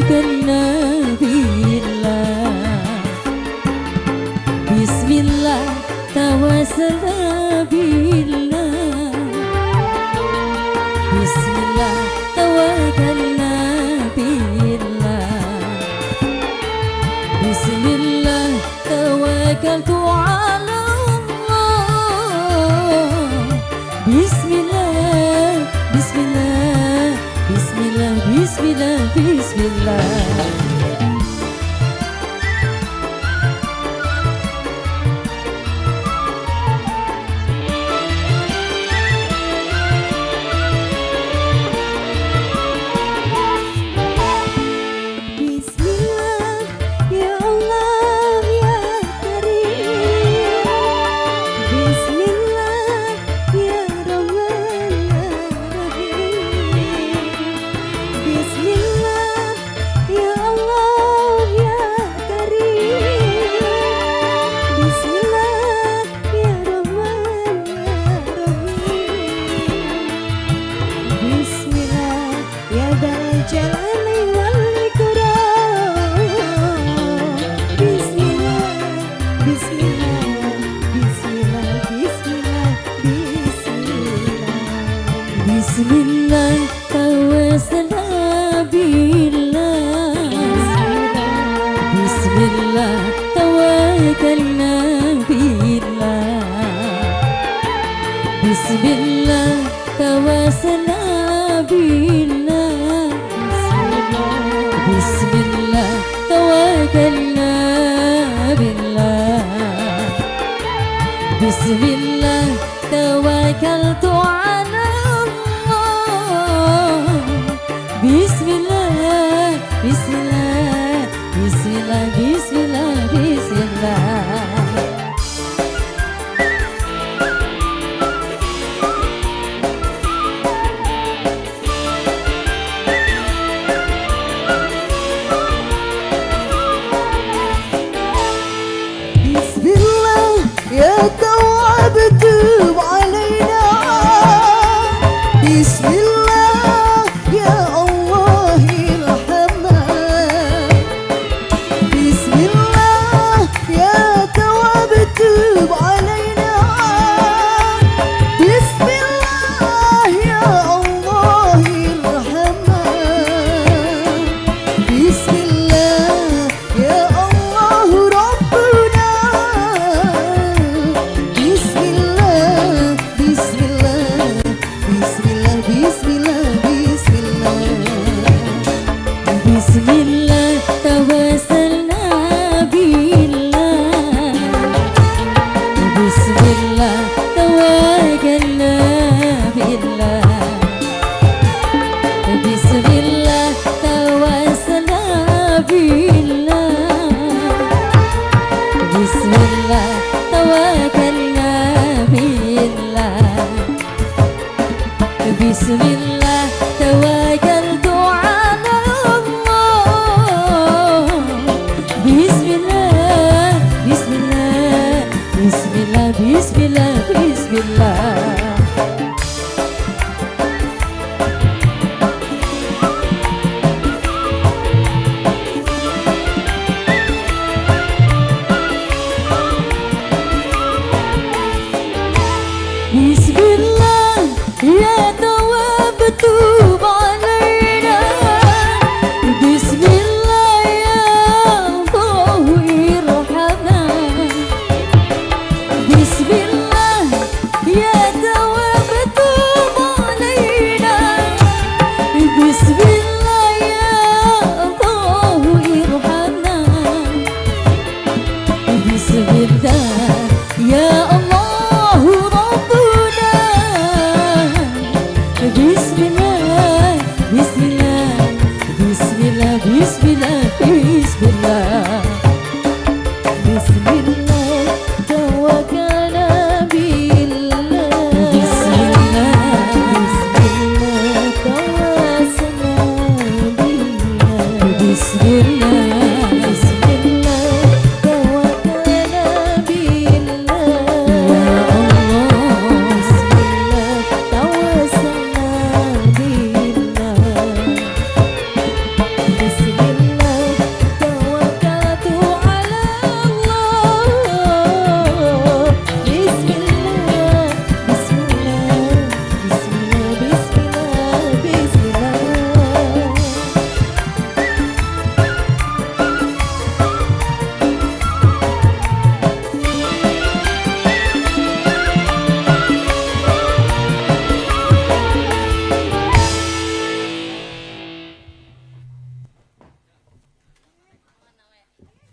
توكلنا بالله. بسم الله توسلنا بالله. بسم الله توكلنا بالله. بسم الله توكلت على الله. بسم الله بسم الله بسم الله بسم الله بسم الله. Bismillah tawassalna billah. Bismillah tawakkalna billah. Bismillah tawassalna billah. Bismillah tawakkalna billah. Bismillah tawakkaltu ala Bismillah, Bismillah, Bismillah, Bismillah, Bismillah. Bismillah, ya tawabtu alaina. Bismillah, ya Allah irhamna. Bismillah, ya tawabtu alaina. Bismillah, ya Allah irhamna. Bismillah, ya Allah Rabbuna. Bismillah, Bismillah, Bismillah, Bismillah, Bismillah. Bismillah tawassalna billah. Bismillah tawakkalna billah. Bismillah tawassalna billah. Bismillah tawakkalna billah. Bismillah tawakkaltu ala Allah. Bismillah, Bismillah, Bismillah, Bismillah, Bismillah. Bismillah, ya tawabtu alaina. Bismillah, ya Allah irhamna. Bismillah, ya tawabtu alaina. Bismillah, ya Allah irhamna. Bismillah, ya Allah Rabbuna. Bismillah, Bismillah, Bismillah, Bismillah, Bismillah. Bismillah, tawakkalna billah. Bismillah, Bismillah, tawassalna billah. Bismillah